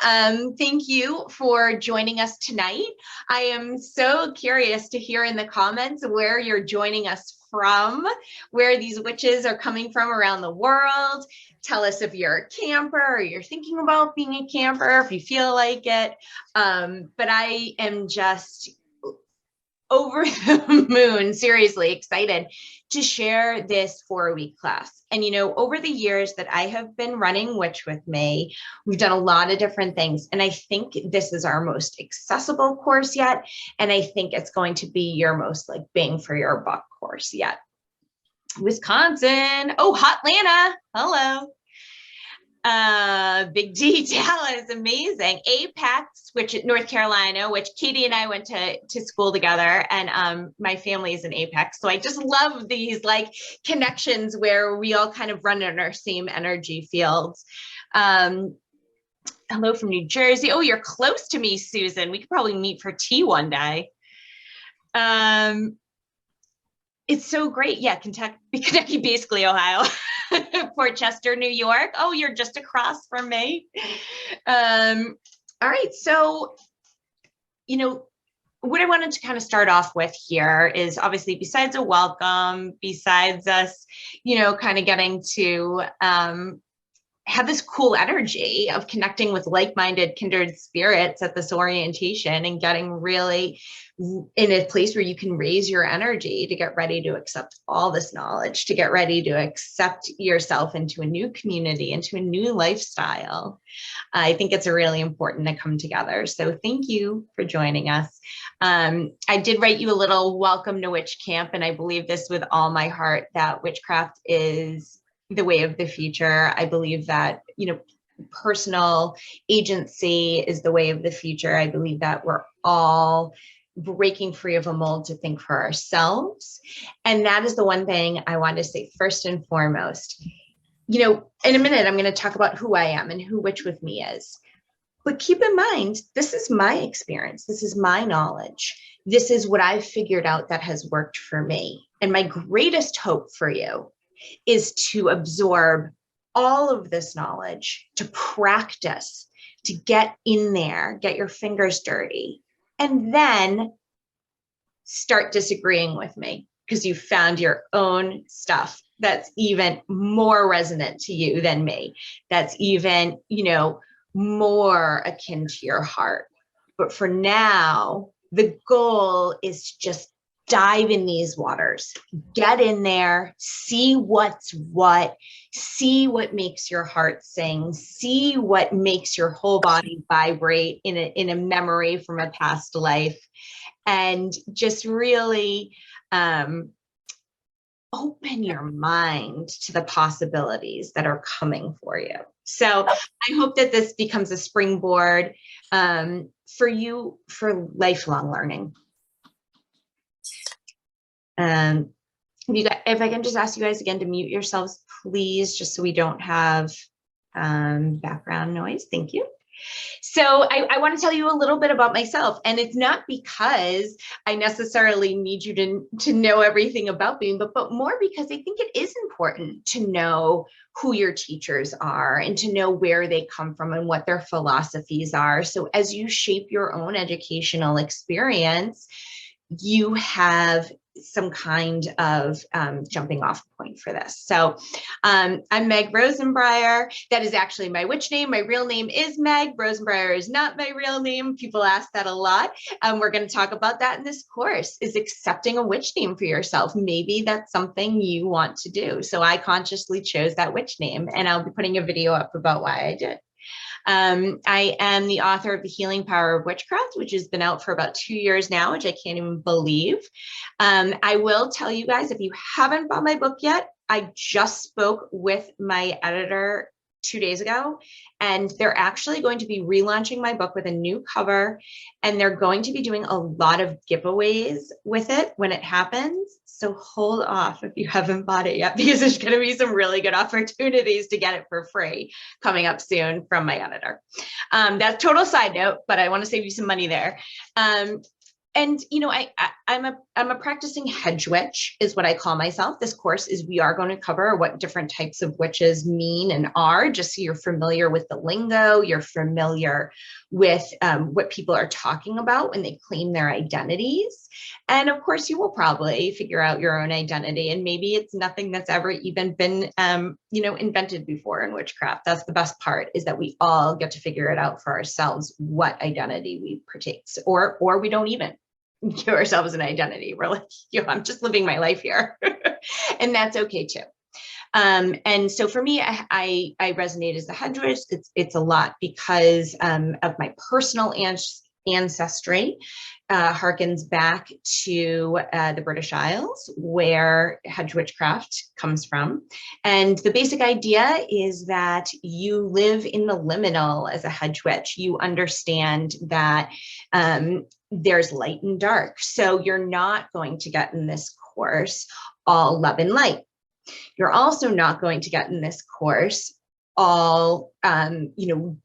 Thank you for joining us tonight. I am so curious to hear in the comments where you're joining us from, where these witches are coming from around the world. Tell us if you're a camper or you're thinking about being a camper, if you feel like it. But I am just over the moon, seriously excited to share this 4-week class. And, over the years that I have been running Witch with Me, we've done a lot of different things. And I think this is our most accessible course yet. And I think it's going to be your most like bang for your buck course yet. Wisconsin. Oh, hot Lana. Hello. Big D, Dallas, amazing. Apex, which North Carolina, which Katie and I went to school together, and my family is in Apex. So I just love these like connections where we all kind of run in our same energy fields. Hello from New Jersey. Oh, you're close to me, Susan. We could probably meet for tea one day. It's so great. Yeah, Kentucky, basically Ohio. Port Chester, New York. Oh, you're just across from me. All right. So, what I wanted to kind of start off with here is obviously besides a welcome, besides us, kind of getting to have this cool energy of connecting with like-minded kindred spirits at this orientation and getting really in a place where you can raise your energy to get ready to accept all this knowledge, to get ready to accept yourself into a new community, into a new lifestyle. I think it's really important to come together. So thank you for joining us. I did write you a little welcome to Witch Camp, and I believe this with all my heart that witchcraft is the way of the future. I believe that, personal agency is the way of the future. I believe that we're all breaking free of a mold to think for ourselves. And that is the one thing I want to say first and foremost. In a minute, I'm going to talk about who I am and who Witch with Me is. But keep in mind, this is my experience. This is my knowledge. This is what I've figured out that has worked for me. And my greatest hope for you is to absorb all of this knowledge, to practice, to get in there, get your fingers dirty, and then start disagreeing with me because you found your own stuff that's even more resonant to you than me. That's even, more akin to your heart. But for now, the goal is to just dive in these waters, get in there, see what's what, see what makes your heart sing, see what makes your whole body vibrate in a memory from a past life, and just really open your mind to the possibilities that are coming for you. So I hope that this becomes a springboard for you for lifelong learning. If I can just ask you guys again to mute yourselves, please, just so we don't have background noise. Thank you. So I want to tell you a little bit about myself, and it's not because I necessarily need you to know everything about me, but more because I think it is important to know who your teachers are and to know where they come from and what their philosophies are. So as you shape your own educational experience, you have some kind of jumping off point for this. So I'm Meg Rosenbreyer. That is actually my witch name. My real name is Meg. Rosenbreyer is not my real name. People ask that a lot. We're going to talk about that in this course, is accepting a witch name for yourself. Maybe that's something you want to do. So I consciously chose that witch name, and I'll be putting a video up about why I did. I am the author of The Healing Power of Witchcraft, which has been out for about 2 years now, which I can't even believe. I will tell you guys, if you haven't bought my book yet, I just spoke with my editor 2 days ago, and they're actually going to be relaunching my book with a new cover, and they're going to be doing a lot of giveaways with it when it happens. So hold off if you haven't bought it yet, because there's going to be some really good opportunities to get it for free coming up soon from my editor. That's total side note, but I want to save you some money there. And I'm a practicing hedge witch is what I call myself. This course is we are going to cover what different types of witches mean and are, just so you're familiar with the lingo, you're familiar with what people are talking about when they claim their identities. And of course, you will probably figure out your own identity, and maybe it's nothing that's ever even been invented before in witchcraft. That's the best part, is that we all get to figure it out for ourselves what identity we partake, or we don't even give ourselves an identity. We're like, I'm just living my life here. And that's okay too. And so for me, I resonate as a hedge witch. It's a lot because of my personal ancestry. Harkens back to the British Isles, where hedge witchcraft comes from. And the basic idea is that you live in the liminal as a hedge witch. You understand that there's light and dark. So you're not going to get in this course all love and light. You're also not going to get in this course all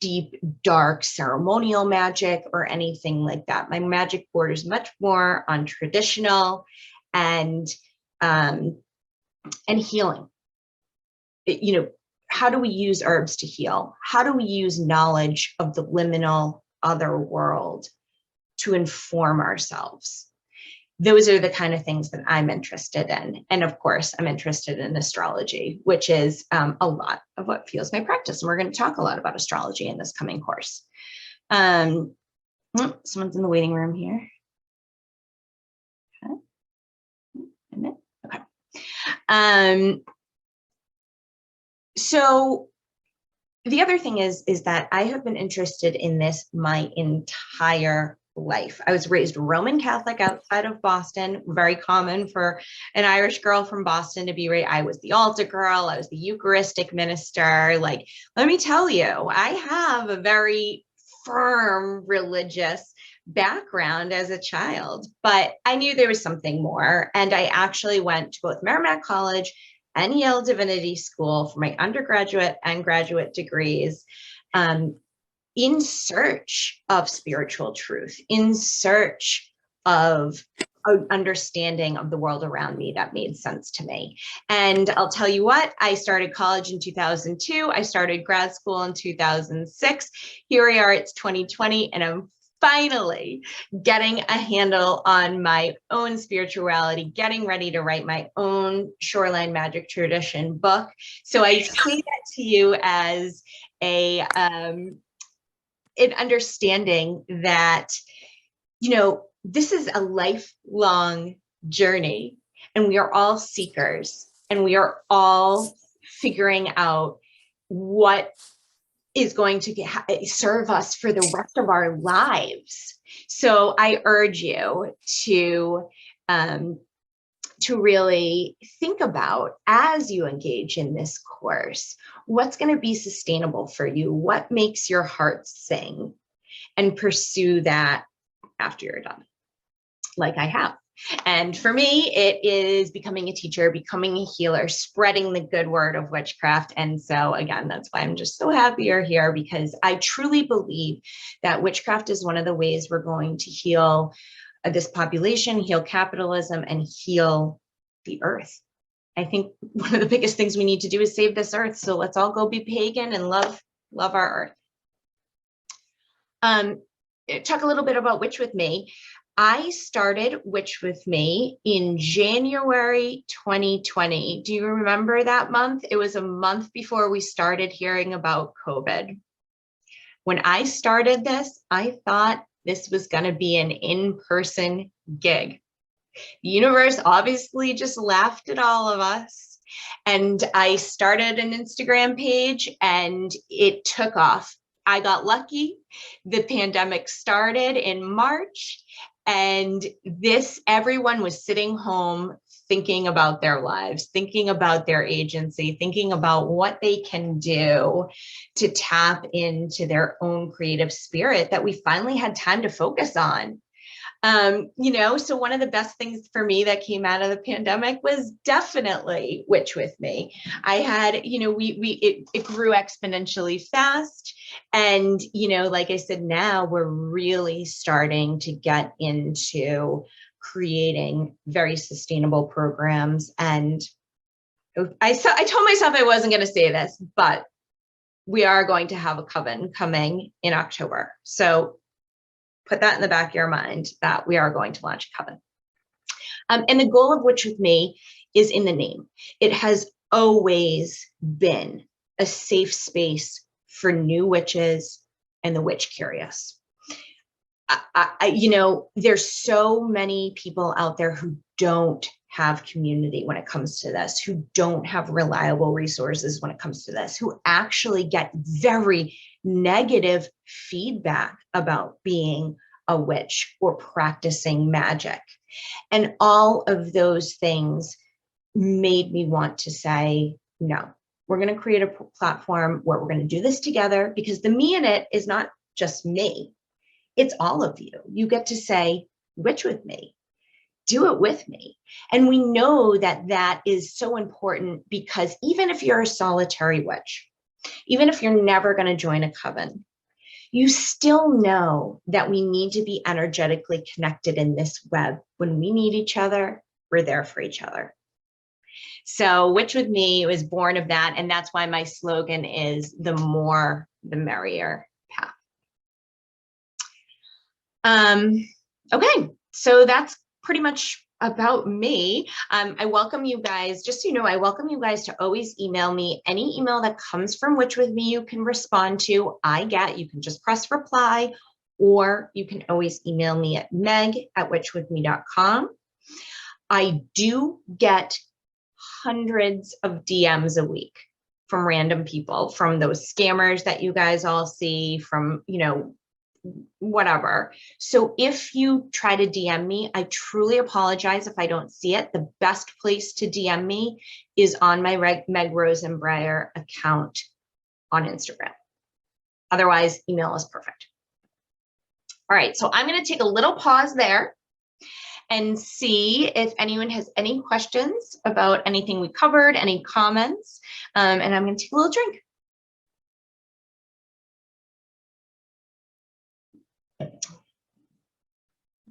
deep, dark ceremonial magic or anything like that. My magic borders much more on traditional and healing. How do we use herbs to heal? How do we use knowledge of the liminal other world to inform ourselves? Those are the kind of things that I'm interested in. And of course, I'm interested in astrology, which is a lot of what fuels my practice. And we're going to talk a lot about astrology in this coming course. Someone's in the waiting room here. Okay. So the other thing is that I have been interested in this my entire life. I was raised Roman Catholic outside of Boston, very common for an Irish girl from Boston to be raised. I was the altar girl. I was the Eucharistic minister. Like, let me tell you, I have a very firm religious background as a child, but I knew there was something more. And I actually went to both Merrimack College and Yale Divinity School for my undergraduate and graduate degrees, in search of spiritual truth, in search of an understanding of the world around me that made sense to me. And I'll tell you what, I started college in 2002. I started grad school in 2006. Here we are, it's 2020, and I'm finally getting a handle on my own spirituality, getting ready to write my own Shoreline Magic Tradition book. So I say that to you as an understanding that, this is a lifelong journey, and we are all seekers, and we are all figuring out what is going to serve us for the rest of our lives. So I urge you to really think about, as you engage in this course, what's going to be sustainable for you, what makes your heart sing, and pursue that after you're done, like I have. And for me, it is becoming a teacher, becoming a healer, spreading the good word of witchcraft. And so again, that's why I'm just so happy you're here, because I truly believe that witchcraft is one of the ways we're going to heal this population, heal capitalism, and heal the earth. I think one of the biggest things we need to do is save this earth. So let's all go be pagan and love our earth. Talk a little bit about Witch with Me. I started Witch with Me in January 2020. Do you remember that month? It was a month before we started hearing about COVID. When I started this, I thought this was going to be an in-person gig. The universe obviously just laughed at all of us. And I started an Instagram page and it took off. I got lucky. The pandemic started in March, and everyone was sitting home thinking about their lives, thinking about their agency, thinking about what they can do to tap into their own creative spirit that we finally had time to focus on. So one of the best things for me that came out of the pandemic was definitely Witch with Me. I had, it grew exponentially fast. And, like I said, now we're really starting to get into creating very sustainable programs. And I told myself I wasn't going to say this, but we are going to have a coven coming in October. So put that in the back of your mind that we are going to launch a coven. And the goal of Witch with Me is in the name. It has always been a safe space for new witches and the witch curious. There's so many people out there who don't have community when it comes to this, who don't have reliable resources when it comes to this, who actually get very negative feedback about being a witch or practicing magic. And all of those things made me want to say, no, we're going to create a platform where we're going to do this together, because the me in it is not just me. It's all of you. You get to say, witch with me, do it with me. And we know that that is so important, because even if you're a solitary witch, even if you're never going to join a coven, you still know that we need to be energetically connected in this web. When we need each other, we're there for each other. So Witch with Me was born of that. And that's why my slogan is the more, the merrier path. Okay, so that's pretty much about me. I welcome you guys, just so you know, I welcome you guys to always email me. Any email that comes from Witch with Me, you can respond to. You can just press reply, or you can always email me at meg@witchwithme.com. I do get hundreds of DMs a week from random people, from those scammers that you guys all see, from, whatever. So if you try to DM me, I truly apologize if I don't see it. The best place to DM me is on my Meg Rosenbreyer account on Instagram. Otherwise, email is perfect. All right, so I'm going to take a little pause there and see if anyone has any questions about anything we covered, any comments, and I'm going to take a little drink.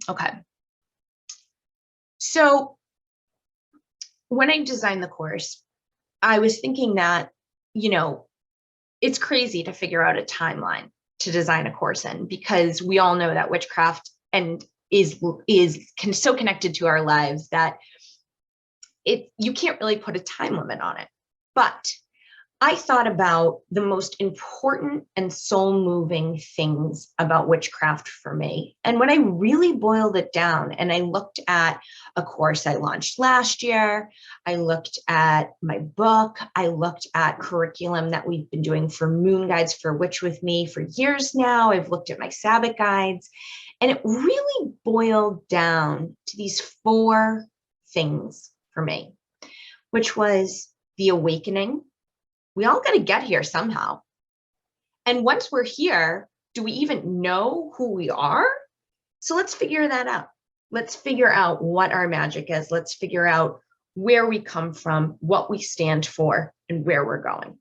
Okay. So when I designed the course, I was thinking that, it's crazy to figure out a timeline to design a course in, because we all know that witchcraft is so connected to our lives that you can't really put a time limit on it. But I thought about the most important and soul-moving things about witchcraft for me. And when I really boiled it down and I looked at a course I launched last year, I looked at my book, I looked at curriculum that we've been doing for Moon Guides for Witch with Me for years now. I've looked at my Sabbath guides, and it really boiled down to these 4 things for me, which was the awakening. We all got to get here somehow. And once we're here, do we even know who we are? So let's figure that out. Let's figure out what our magic is. Let's figure out where we come from, what we stand for, and where we're going.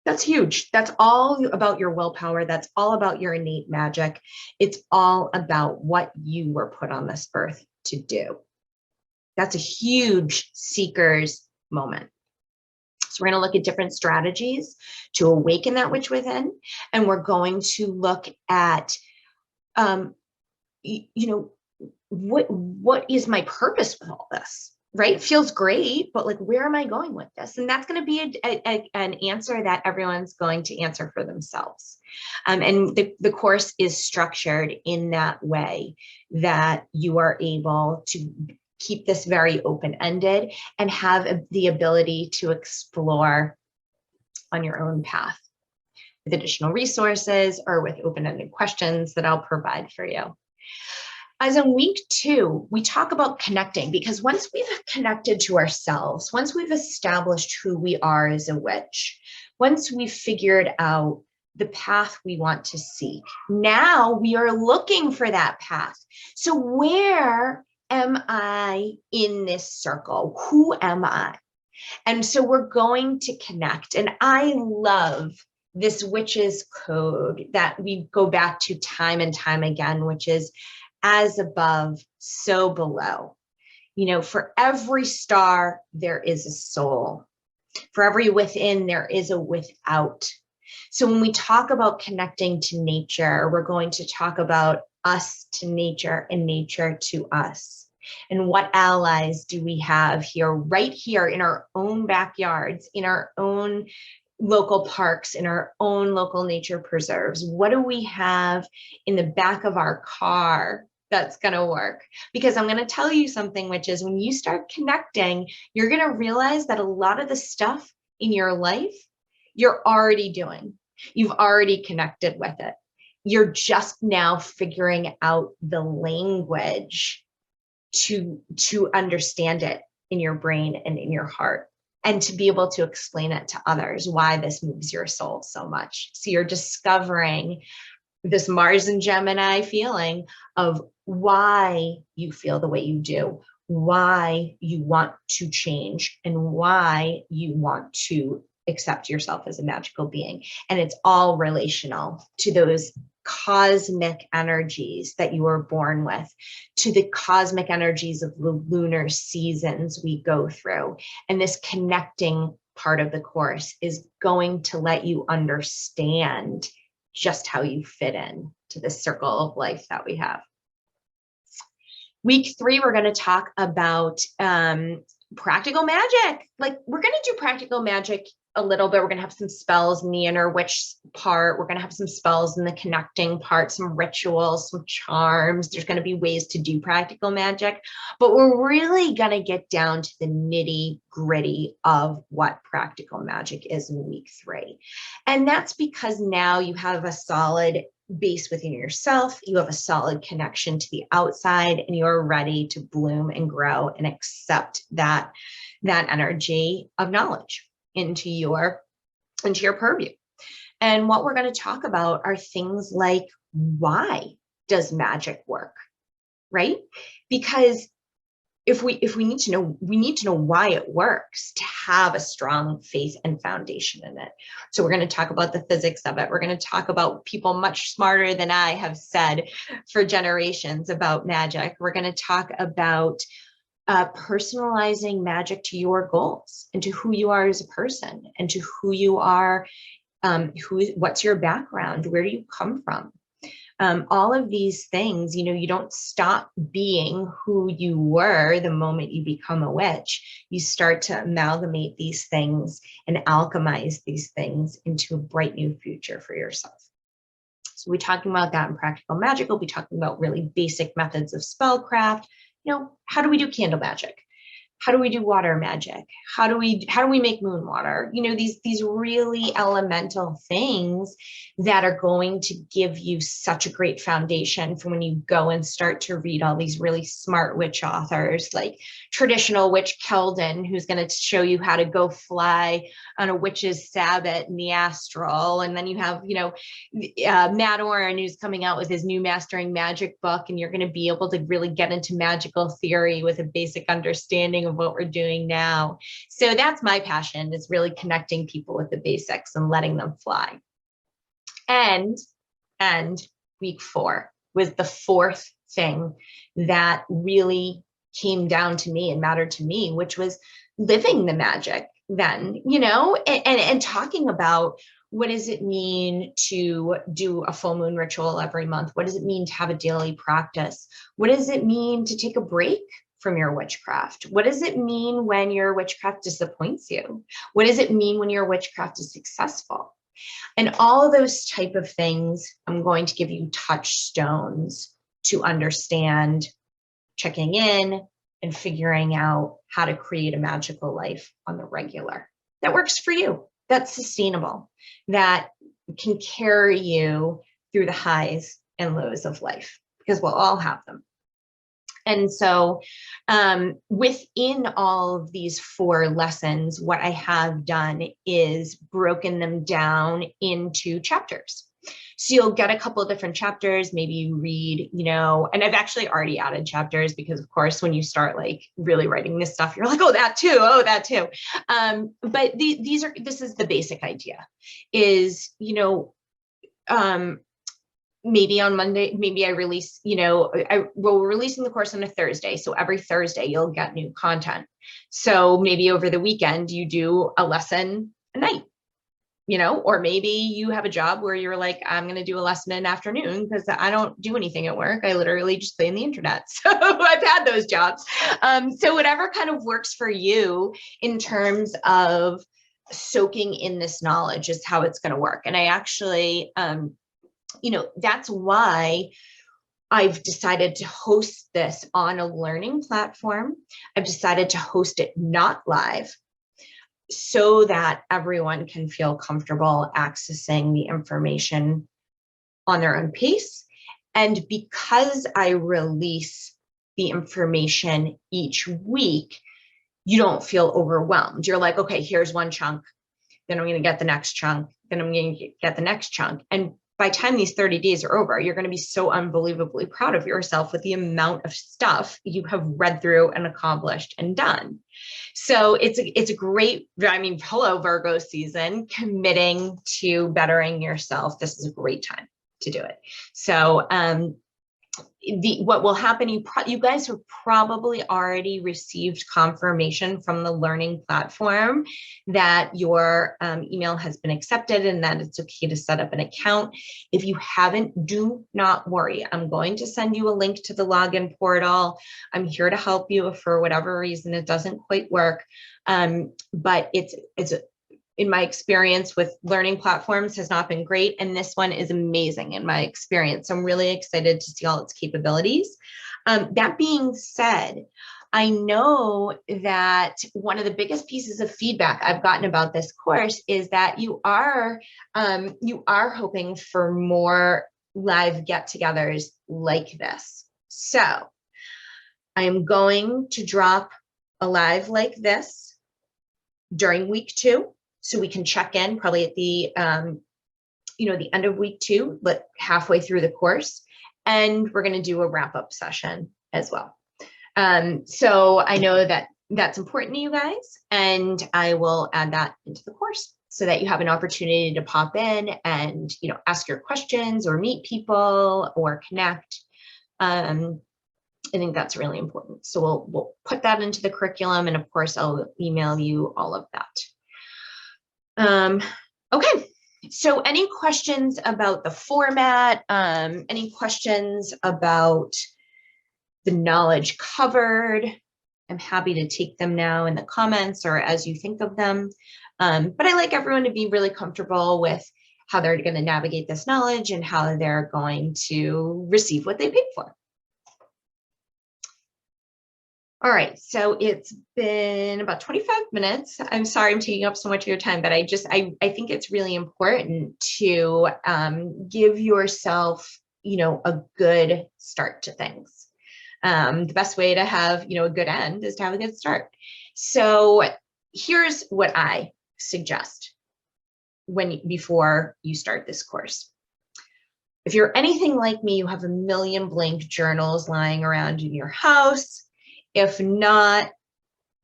That's huge. That's all about your willpower. That's all about your innate magic. It's all about what you were put on this earth to do. That's a huge seeker's moment. So we're going to look at different strategies to awaken that witch within. And we're going to look at, what is my purpose with all this, right? It feels great, but like, where am I going with this? And that's going to be an answer that everyone's going to answer for themselves. And the course is structured in that way that you are able to keep this very open-ended and have the ability to explore on your own path with additional resources or with open-ended questions that I'll provide for you. As in week 2, we talk about connecting, because once we've connected to ourselves, once we've established who we are as a witch, once we've figured out the path we want to seek, now we are looking for that path. So where am I in this circle? Who am I? And so we're going to connect. And I love this witch's code that we go back to time and time again, which is as above, so below. You know, for every star, there is a soul. For every within, there is a without. So when we talk about connecting to nature, we're going to talk about us to nature and nature to us. And what allies do we have here, right here in our own backyards, in our own local parks, in our own local nature preserves? What do we have in the back of our car that's going to work? Because I'm going to tell you something, which is when you start connecting, you're going to realize that a lot of the stuff in your life, you're already doing. You've already connected with it. You're just now figuring out the language to understand it in your brain and in your heart, and to be able to explain it to others, why this moves your soul so much. So you're discovering this Mars and Gemini feeling of why you feel the way you do, why you want to change, and why you want to accept yourself as a magical being. And it's all relational to those cosmic energies that you were born with, to the cosmic energies of the lunar seasons we go through. And this connecting part of the course is going to let you understand just how you fit in to this circle of life that we have. Week 3, we're going to talk about practical magic. Like, we're going to do practical magic a little bit. We're going to have some spells in the inner witch part. We're going to have some spells in the connecting part, some rituals, some charms. There's going to be ways to do practical magic, but we're really going to get down to the nitty gritty of what practical magic is in week 3. And that's because now you have a solid base within yourself, you have a solid connection to the outside, and you're ready to bloom and grow and accept that energy of knowledge into your purview. And what we're going to talk about are things like, why does magic work, right? Because if we need to know, we need to know why it works to have a strong faith and foundation in it. So we're going to talk about the physics of it. We're going to talk about people much smarter than I have said for generations about magic. We're going to talk about personalizing magic to your goals and to who you are as a person and to who you are, what's your background, where do you come from? All of these things, you know, you don't stop being who you were the moment you become a witch. You start to amalgamate these things and alchemize these things into a bright new future for yourself. So we'll be talking about that in practical magic. We'll be talking about really basic methods of spellcraft. You know, how do we do candle magic? How do we do water magic? How do we make moon water? You know, these really elemental things that are going to give you such a great foundation for when you go and start to read all these really smart witch authors, like traditional witch Keldon, who's going to show you how to go fly on a witch's sabbat in the astral. And then you have, you know, Matt Oren, who's coming out with his new Mastering Magic book, and you're going to be able to really get into magical theory with a basic understanding of what we're doing now. So that's my passion, is really connecting people with the basics and letting them fly. And week 4 was the fourth thing that really came down to me and mattered to me, which was living the magic then, you know, and talking about, what does it mean to do a full moon ritual every month? What does it mean to have a daily practice? What does it mean to take a break from your witchcraft? What does it mean when your witchcraft disappoints you? What does it mean when your witchcraft is successful? And all of those type of things, I'm going to give you touchstones to understand, checking in and figuring out how to create a magical life on the regular that works for you, that's sustainable, that can carry you through the highs and lows of life, because we'll all have them. And so within all of these 4 lessons, what I have done is broken them down into chapters. So you'll get a couple of different chapters. Maybe you read, and I've actually already added chapters because, of course, when you start like really writing this stuff, you're like, oh, that too. Oh, that too. But this is the basic idea is, maybe on Monday, maybe I release, we're releasing the course on a Thursday. So every Thursday you'll get new content. So maybe over the weekend you do a lesson a night, or maybe you have a job where you're like, I'm going to do a lesson in the afternoon because I don't do anything at work. I literally just play on the internet. So I've had those jobs. So whatever kind of works for you in terms of soaking in this knowledge is how it's going to work. And I actually, that's why I've decided to host this on a learning platform. I've decided to host it not live so that everyone can feel comfortable accessing the information on their own pace. And because I release the information each week, you don't feel overwhelmed. You're like, okay, here's one chunk, then I'm going to get the next chunk, then I'm going to get the next chunk. And by the time these 30 days are over, you're going to be so unbelievably proud of yourself with the amount of stuff you have read through and accomplished and done. So it's a great, hello Virgo season, committing to bettering yourself. This is a great time to do it. So what will happen, you guys have probably already received confirmation from the learning platform that your email has been accepted and that it's okay to set up an account. If you haven't, do not worry. I'm going to send you a link to the login portal. I'm here to help you if for whatever reason it doesn't quite work. But it's in my experience with learning platforms has not been great. And this one is amazing in my experience. So I'm really excited to see all its capabilities. That being said, I know that one of the biggest pieces of feedback I've gotten about this course is that you are hoping for more live get-togethers like this. So I am going to drop a live like this during week 2. So we can check in probably at the, the end of week 2, but halfway through the course. And we're going to do a wrap-up session as well. So I know that that's important to you guys, and I will add that into the course so that you have an opportunity to pop in and, ask your questions or meet people or connect. I think that's really important. So we'll put that into the curriculum, and of course, I'll email you all of that. Okay, so any questions about the format, any questions about the knowledge covered? I'm happy to take them now in the comments or as you think of them. But I like everyone to be really comfortable with how they're going to navigate this knowledge and how they're going to receive what they paid for. All right, so it's been about 25 minutes. I'm sorry I'm taking up so much of your time, but I think it's really important to give yourself, a good start to things. The best way to have, a good end is to have a good start. So here's what I suggest before you start this course. If you're anything like me, you have a million blank journals lying around in your house. If not,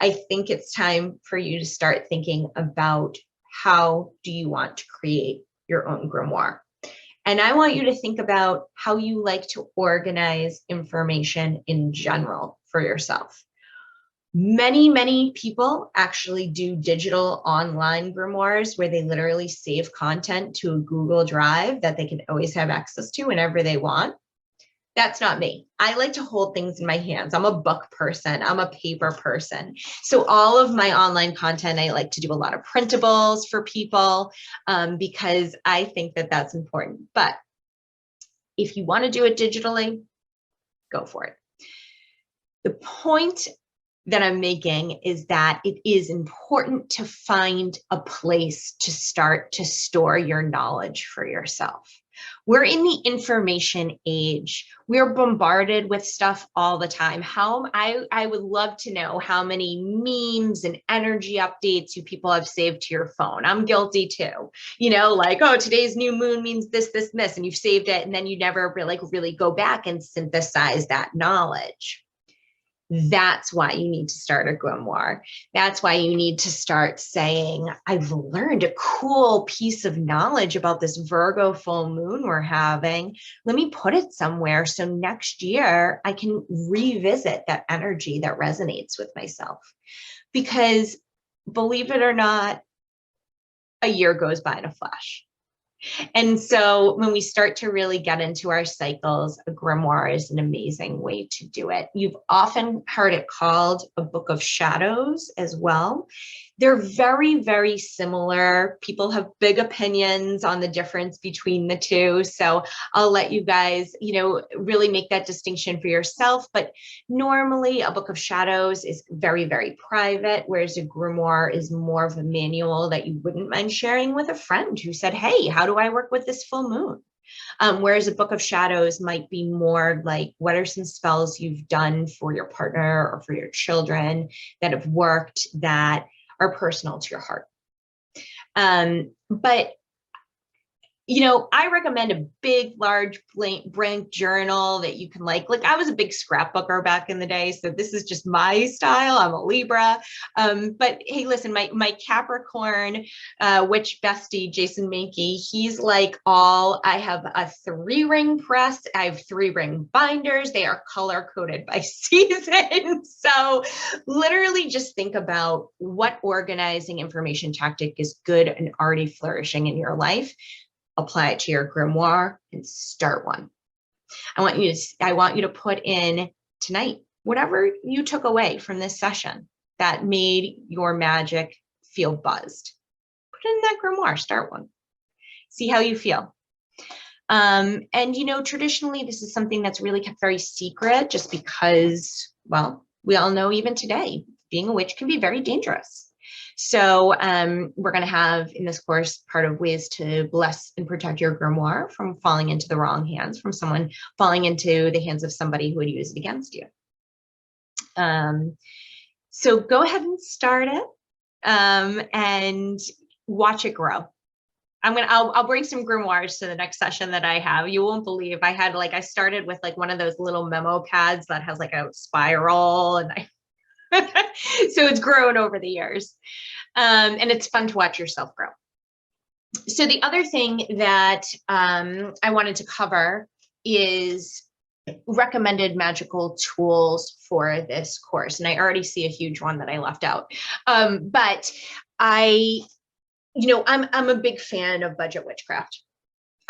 I think it's time for you to start thinking about how do you want to create your own grimoire. And I want you to think about how you like to organize information in general for yourself. Many, many people actually do digital online grimoires where they literally save content to a Google Drive that they can always have access to whenever they want. That's not me. I like to hold things in my hands. I'm a book person. I'm a paper person. So all of my online content, I like to do a lot of printables for people because I think that that's important. But if you want to do it digitally, go for it. The point that I'm making is that it is important to find a place to start to store your knowledge for yourself. We're in the information age. We're bombarded with stuff all the time. I would love to know how many memes and energy updates you people have saved to your phone. I'm guilty too. Like, oh, today's new moon means this, this, and this, and you've saved it, and then you never really go back and synthesize that knowledge. That's why you need to start a grimoire. That's why you need to start saying, I've learned a cool piece of knowledge about this Virgo full moon we're having. Let me put it somewhere so next year I can revisit that energy that resonates with myself. Because believe it or not, a year goes by in a flash. And so when we start to really get into our cycles, a grimoire is an amazing way to do it. You've often heard it called a book of shadows as well. They're very, very similar. People have big opinions on the difference between the two. So I'll let you guys, really make that distinction for yourself. But normally a book of shadows is very, very private, whereas a grimoire is more of a manual that you wouldn't mind sharing with a friend who said, hey, how do I work with this full moon? Whereas a book of shadows might be more like, what are some spells you've done for your partner or for your children that have worked, that are personal to your heart. But I recommend a big, large blank journal that you can like I was a big scrapbooker back in the day. So this is just my style. I'm a Libra. But hey, listen, my Capricorn witch bestie, Jason Mankey, he's like I have a 3-ring press. I have 3-ring binders. They are color coded by season. So literally just think about what organizing information tactic is good and already flourishing in your life. Apply it to your grimoire and start one. I want you to put in tonight whatever you took away from this session that made your magic feel buzzed. Put it in that grimoire, start one. See how you feel. And traditionally this is something that's really kept very secret just because, well, we all know even today, being a witch can be very dangerous. So we're going to have in this course part of ways to bless and protect your grimoire from falling into the wrong hands, from someone falling into the hands of somebody who would use it against you. So go ahead and start it and watch it grow. I'll bring some grimoires to the next session that I have. You won't believe I started with one of those little memo pads that has a spiral, and so it's grown over the years. And it's fun to watch yourself grow. So the other thing that I wanted to cover is recommended magical tools for this course. And I already see a huge one that I left out. But I'm a big fan of budget witchcraft.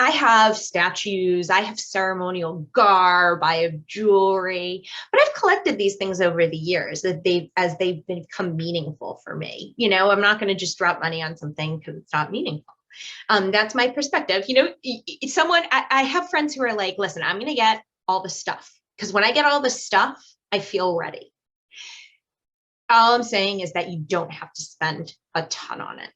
I have statues, I have ceremonial garb, I have jewelry, but I've collected these things over the years as they've become meaningful for me. I'm not going to just drop money on something because it's not meaningful. That's my perspective. I have friends who are like, listen, I'm going to get all the stuff because when I get all the stuff, I feel ready. All I'm saying is that you don't have to spend a ton on it.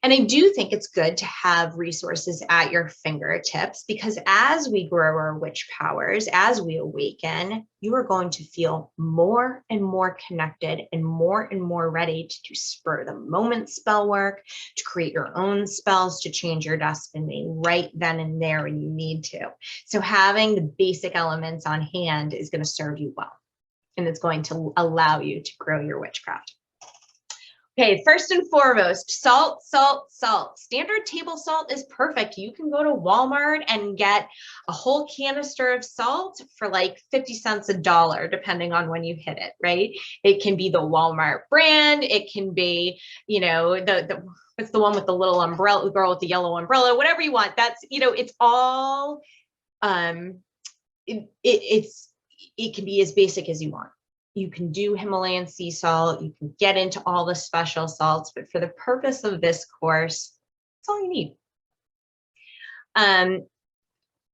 And I do think it's good to have resources at your fingertips because as we grow our witch powers, as we awaken, you are going to feel more and more connected and more ready to do spur the moment spell work, to create your own spells, to change your destiny right then and there when you need to. So having the basic elements on hand is going to serve you well, and it's going to allow you to grow your witchcraft. Okay, first and foremost, salt, salt, salt. Standard table salt is perfect. You can go to Walmart and get a whole canister of salt for 50 cents $1, depending on when you hit it, right? It can be the Walmart brand. It can be, what's the one with the little umbrella, girl with the yellow umbrella, whatever you want. That's, it's all, it can be as basic as you want. You can do Himalayan sea salt. You can get into all the special salts, but for the purpose of this course, that's all you need.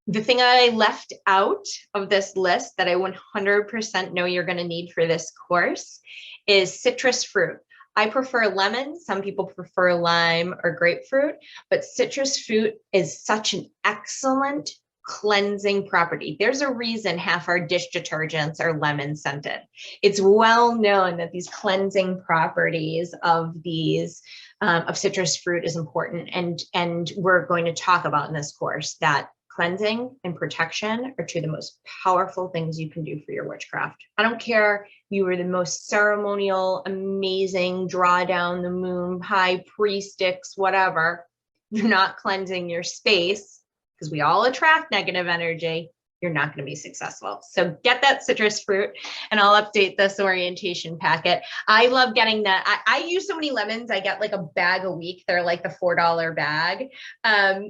The thing I left out of this list that I 100% know you're going to need for this course is citrus fruit. I prefer lemon. Some people prefer lime or grapefruit, but citrus fruit is such an excellent cleansing property. There's a reason half our dish detergents are lemon scented. It's well known that these cleansing properties of these of citrus fruit is important, and we're going to talk about in this course that cleansing and protection are two of the most powerful things you can do for your witchcraft. I don't care if you were the most ceremonial, amazing, draw down the moon, high priestess, whatever. You're not cleansing your space, because we all attract negative energy, you're not going to be successful. So get that citrus fruit, and I'll update this orientation packet. I love getting that. I use so many lemons. I get like a bag a week. They're like the $4 bag.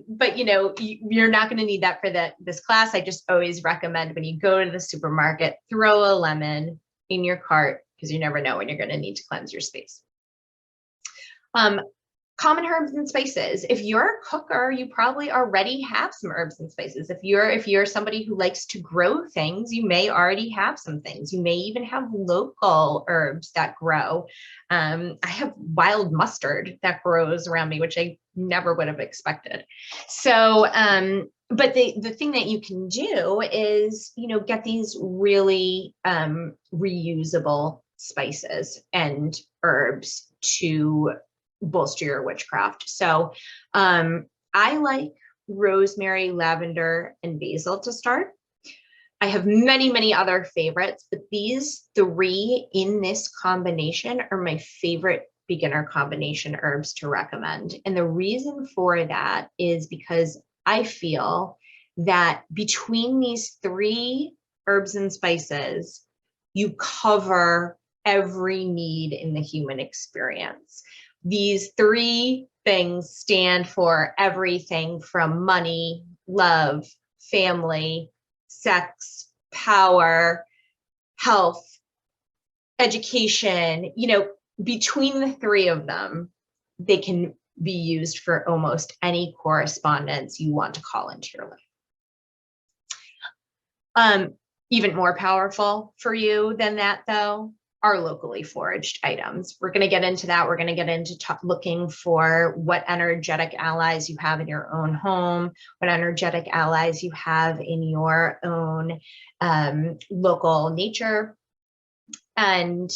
But you know, you're not going to need that for this class. I just always recommend when you go to the supermarket, throw a lemon in your cart, because you never know when you're going to need to cleanse your space. Common herbs and spices. If you're a cooker, you probably already have some herbs and spices. If you're somebody who likes to grow things, you may already have some things. You may even have local herbs that grow. I have wild mustard that grows around me, which I never would have expected. So, but the thing that you can do is, you know, get these really reusable spices and herbs to bolster your witchcraft. So I like rosemary, lavender, and basil to start. I have many, many other favorites, but these three in this combination are my favorite beginner combination herbs to recommend. And the reason for that is because I feel that between these three herbs and spices, you cover every need in the human experience. These three things stand for everything from money, love, family, sex, power, health, education. You know, between the three of them, they can be used for almost any correspondence you want to call into your life. Even more powerful for you than that, though, are locally foraged items. We're going to get into that. We're going to get into looking for what energetic allies you have in your own home, what energetic allies you have in your own local nature, and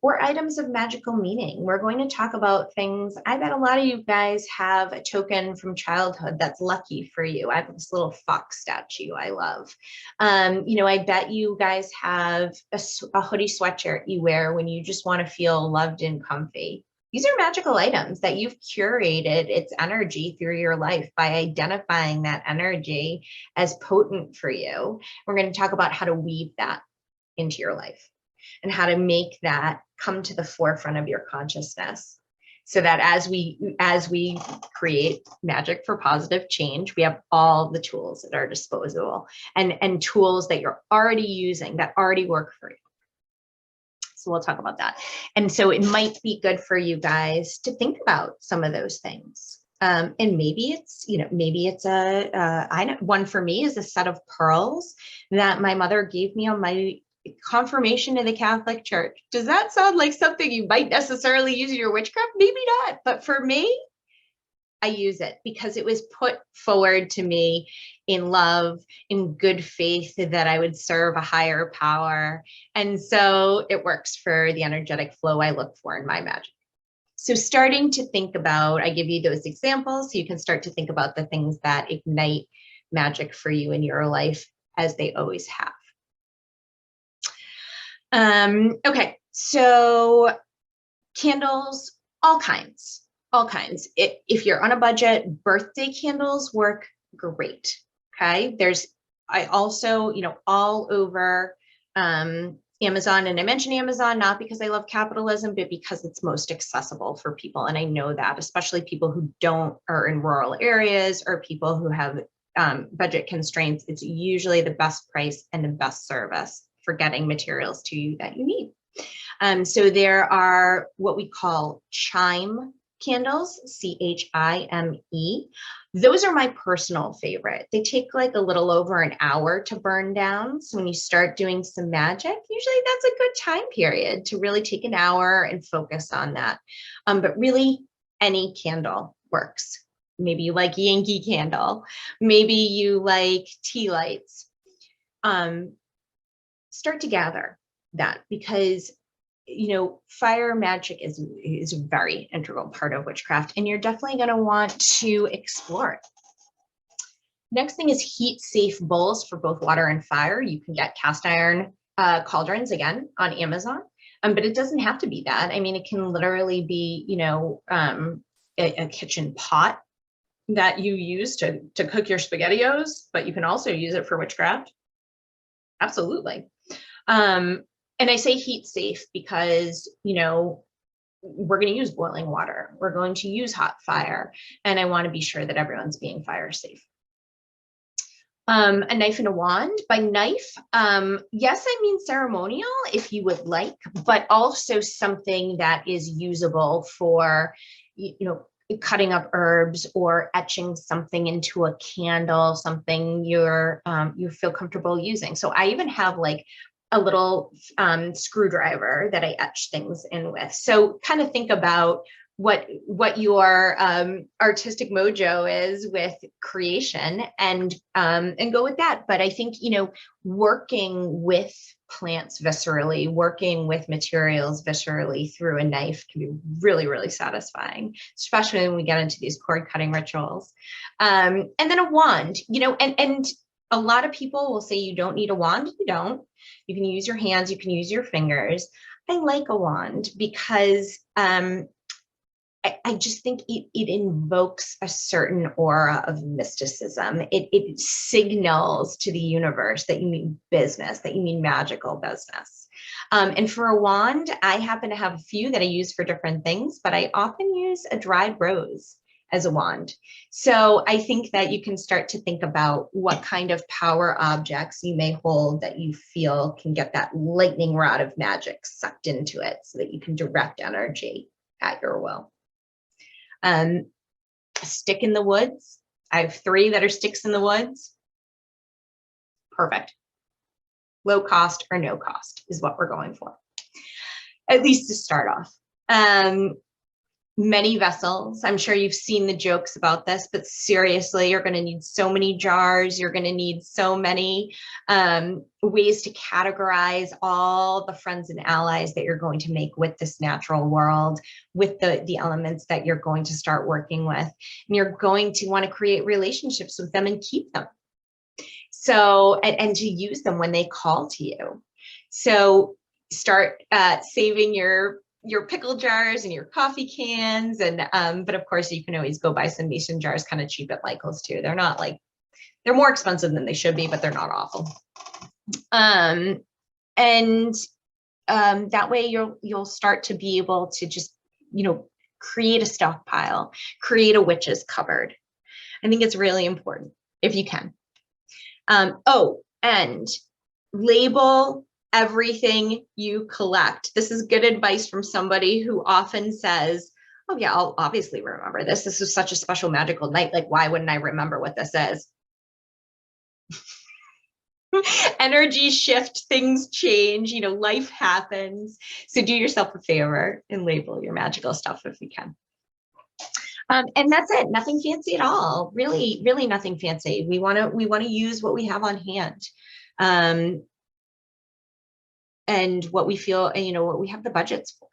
or items of magical meaning. We're going to talk about things. I bet a lot of you guys have a token from childhood that's lucky for you. I have this little fox statue I love. You know, I bet you guys have a hoodie sweatshirt you wear when you just want to feel loved and comfy. These are magical items that you've curated its energy through your life by identifying that energy as potent for you. We're going to talk about how to weave that into your life and how to make that come to the forefront of your consciousness, so that as we create magic for positive change, we have all the tools at our disposal, and tools that you're already using that already work for you. So we'll talk about that. And so it might be good for you guys to think about some of those things. And maybe it's, you know, maybe it's I know one for me is a set of pearls that my mother gave me on my confirmation in the Catholic Church. Does that sound like something you might necessarily use in your witchcraft? Maybe not, but for me, I use it because it was put forward to me in love, in good faith that I would serve a higher power. And so it works for the energetic flow I look for in my magic. So starting to think about, I give you those examples so you can start to think about the things that ignite magic for you in your life, as they always have. Okay, so candles, all kinds. If you're on a budget, birthday candles work great. Okay, I also, you know, all over Amazon, and I mention Amazon not because I love capitalism, but because it's most accessible for people. And I know that, especially people who are in rural areas or people who have budget constraints, it's usually the best price and the best service for getting materials to you that you need. So there are what we call chime candles, CHIME. Those are my personal favorite. They take like a little over an hour to burn down. So when you start doing some magic, usually that's a good time period to really take an hour and focus on that. But really, any candle works. Maybe you like Yankee Candle. Maybe you like tea lights. Start to gather that, because fire magic is a very integral part of witchcraft, and you're definitely going to want to explore it. Next thing is heat safe bowls for both water and fire. You can get cast iron cauldrons again on Amazon, but it doesn't have to be that. I mean, it can literally be, a kitchen pot that you use to cook your SpaghettiOs, but you can also use it for witchcraft. Absolutely. And I say heat safe because, we're going to use boiling water. We're going to use hot fire. And I want to be sure that everyone's being fire safe. A knife and a wand. By knife, yes, I mean ceremonial if you would like, but also something that is usable for, cutting up herbs or etching something into a candle, something you feel comfortable using. So I even have like a little screwdriver that I etch things in with. So kind of think about what your artistic mojo is with creation, and go with that. But I think, working with plants viscerally, working with materials viscerally through a knife can be really, really satisfying, especially when we get into these cord cutting rituals. And then a wand, and a lot of people will say you don't need a wand. You don't. You can use your hands, you can use your fingers. I like a wand because I just think it invokes a certain aura of mysticism. It signals to the universe that you mean business, that you mean magical business. And for a wand, I happen to have a few that I use for different things, but I often use a dried rose as a wand. So I think that you can start to think about what kind of power objects you may hold that you feel can get that lightning rod of magic sucked into it so that you can direct energy at your will. A stick in the woods. I have 3 that are sticks in the woods. Perfect. Low cost or no cost is what we're going for, at least to start off. Many vessels. I'm sure you've seen the jokes about this, but seriously, you're going to need so many jars. You're going to need so many ways to categorize all the friends and allies that you're going to make with this natural world, with the elements that you're going to start working with. And you're going to want to create relationships with them and keep them. So, and to use them when they call to you. So start saving your pickle jars and your coffee cans, and but of course you can always go buy some mason jars kind of cheap at Michael's too. They're not like, they're more expensive than they should be, but they're not awful. And that way you'll start to be able to just create a stockpile, create a witch's cupboard. I think it's really important if you can. And label everything you collect. This is good advice from somebody who often says, oh yeah, I'll obviously remember this. This is such a special magical night. Like, why wouldn't I remember what this is? Energy shift, things change, life happens. So do yourself a favor and label your magical stuff if you can. And that's it. Nothing fancy at all. Really, really nothing fancy. We want to use what we have on hand. And what we feel, and what we have the budgets for.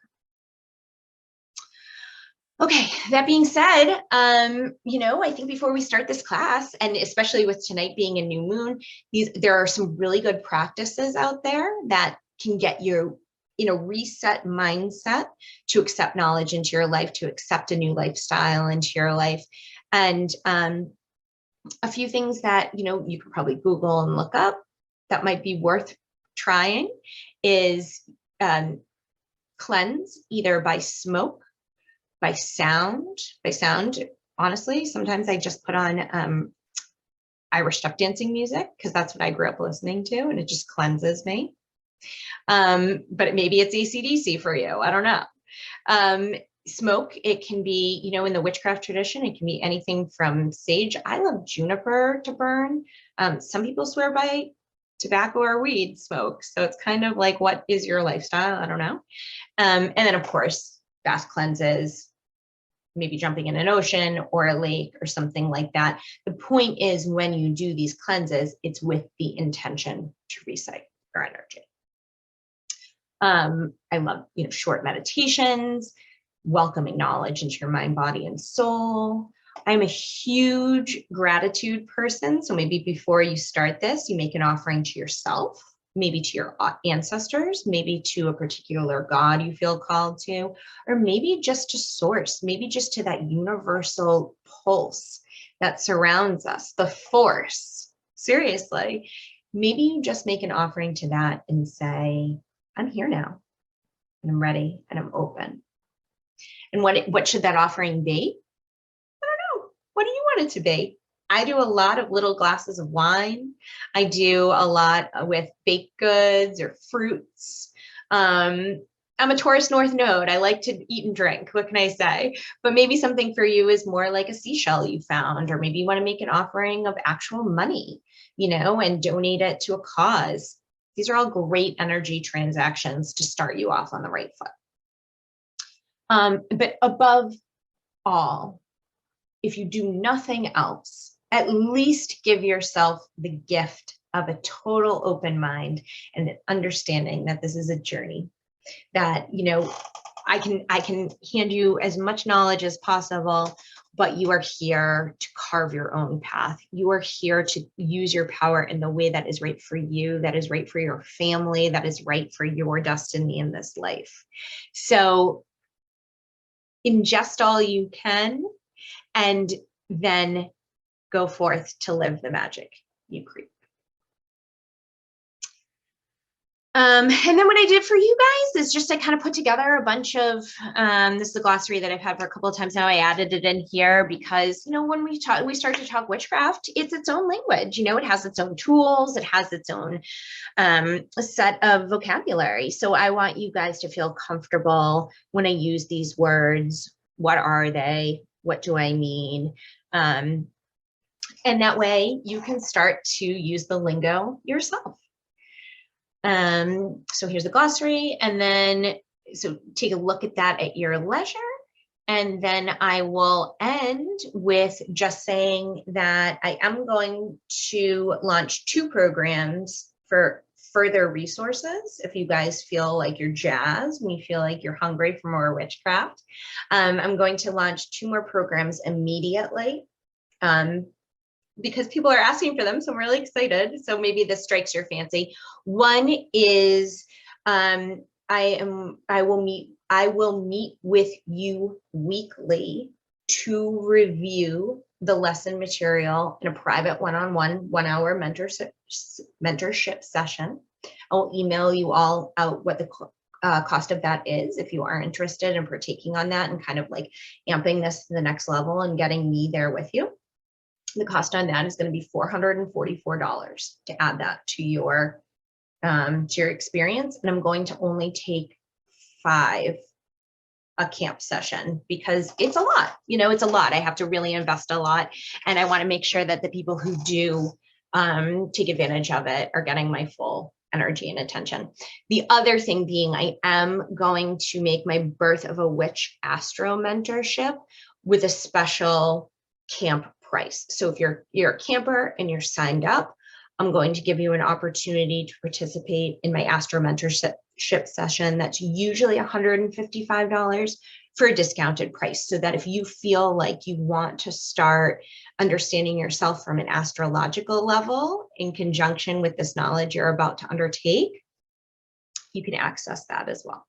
Okay, that being said, I think before we start this class, and especially with tonight being a new moon, there are some really good practices out there that can get you in a reset mindset to accept knowledge into your life, to accept a new lifestyle into your life. And a few things that, you could probably Google and look up that might be worth trying is cleanse, either by smoke, by sound. Honestly, sometimes I just put on Irish step dancing music because that's what I grew up listening to, and it just cleanses me. But maybe it's AC/DC for you. I don't know. smoke, it can be, you know, in the witchcraft tradition, it can be anything from sage. I love juniper to burn. Some people swear by tobacco or weed smoke. So it's kind of like, what is your lifestyle? I don't know. And then of course, bath cleanses, maybe jumping in an ocean or a lake or something like that. The point is, when you do these cleanses, it's with the intention to reset your energy. I love, you know, short meditations, welcoming knowledge into your mind, body, and soul. I'm a huge gratitude person. So maybe before you start this, you make an offering to yourself, maybe to your ancestors, maybe to a particular God you feel called to, or maybe just to source, maybe just to that universal pulse that surrounds us, the force. Seriously, maybe you just make an offering to that and say, I'm here now, and I'm ready, and I'm open. And what should that offering be? I don't know. What do you want it to be? I do a lot of little glasses of wine. I do a lot with baked goods or fruits. I'm a Taurus North node. I like to eat and drink. What can I say? But maybe something for you is more like a seashell you found, or maybe you want to make an offering of actual money, you know, and donate it to a cause. These are all great energy transactions to start you off on the right foot. But above all, if you do nothing else, at least give yourself the gift of a total open mind and an understanding that this is a journey, that, you know, I can hand you as much knowledge as possible, but you are here to carve your own path. You are here to use your power in the way that is right for you, that is right for your family, that is right for your destiny in this life. So ingest all you can, and then go forth to live the magic you create. And then what I did for you guys is just I kind of put together a bunch of, this is a glossary that I've had for a couple of times now. I added it in here because, you know, when we start to talk witchcraft, it's its own language. You know, it has its own tools. It has its own set of vocabulary. So I want you guys to feel comfortable when I use these words. What are they? What do I mean? And that way you can start to use the lingo yourself. So here's the glossary, and then so take a look at that at your leisure. And then I will end with just saying that I am going to launch 2 programs for further resources. If you guys feel like you're jazzed and you feel like you're hungry for more witchcraft, I'm going to launch 2 more programs immediately. Because people are asking for them, so I'm really excited. So maybe this strikes your fancy. One is I will meet with you weekly to review the lesson material in a private one-on-one 1-hour mentorship session. I'll email you all out what the cost of that is if you are interested in partaking on that and kind of like amping this to the next level and getting me there with you. The cost on that is going to be $444 to add that to your experience. And I'm going to only take 5 a camp session because it's a lot, you know, it's a lot. I have to really invest a lot. And I want to make sure that the people who do take advantage of it are getting my full energy and attention. The other thing being, I am going to make my Birth of a Witch Astro mentorship with a special camp price. So if you're a camper and you're signed up, I'm going to give you an opportunity to participate in my Astro mentorship session. That's usually $155 for a discounted price, so that if you feel like you want to start understanding yourself from an astrological level in conjunction with this knowledge you're about to undertake, you can access that as well.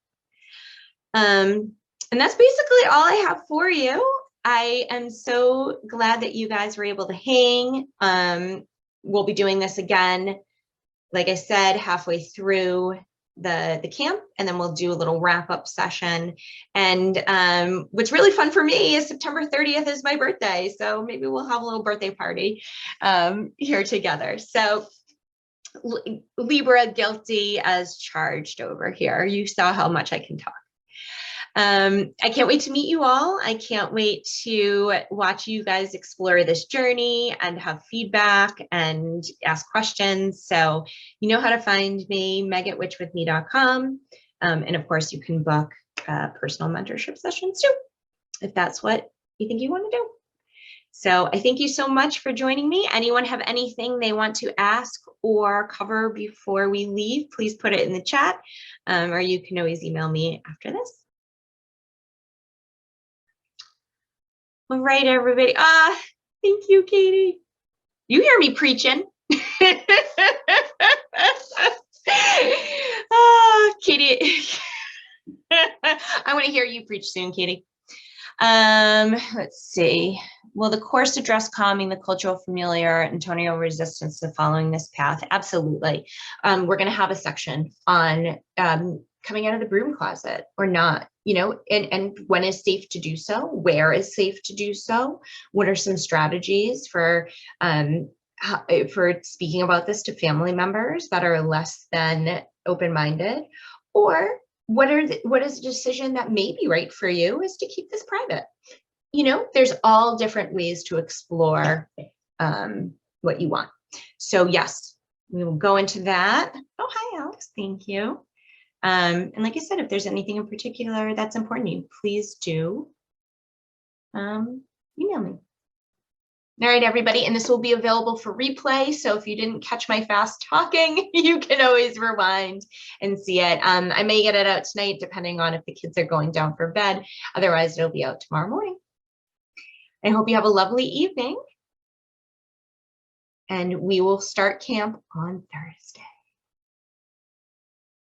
And that's basically all I have for you. I am so glad that you guys were able to hang. We'll be doing this again, like I said, halfway through the camp, and then we'll do a little wrap-up session. And what's really fun for me is September 30th is my birthday, so maybe we'll have a little birthday party here together. So Libra, guilty as charged over here. You saw how much I can talk. I can't wait to meet you all. I can't wait to watch you guys explore this journey and have feedback and ask questions. So you know how to find me, meg@witchwithme.com. And of course, you can book personal mentorship sessions too, if that's what you think you want to do. So I thank you so much for joining me. Anyone have anything they want to ask or cover before we leave, please put it in the chat, or you can always email me after this. All right, everybody. Thank you, Katie. You hear me preaching. Katie. I want to hear you preach soon, Katie. Let's see. Will the course address calming the cultural familiar Antonio resistance to following this path? Absolutely. We're going to have a section on coming out of the broom closet or not, you know, and when is safe to do so? Where is safe to do so? What are some strategies for speaking about this to family members that are less than open-minded? Or what is a decision that may be right for you is to keep this private? You know, there's all different ways to explore what you want. So yes, we will go into that. Oh, hi, Alex. Thank you. And like I said, if there's anything in particular that's important to you, please do email me. All right, everybody, and this will be available for replay. So if you didn't catch my fast talking, you can always rewind and see it. I may get it out tonight, depending on if the kids are going down for bed. Otherwise, it'll be out tomorrow morning. I hope you have a lovely evening. And we will start camp on Thursday.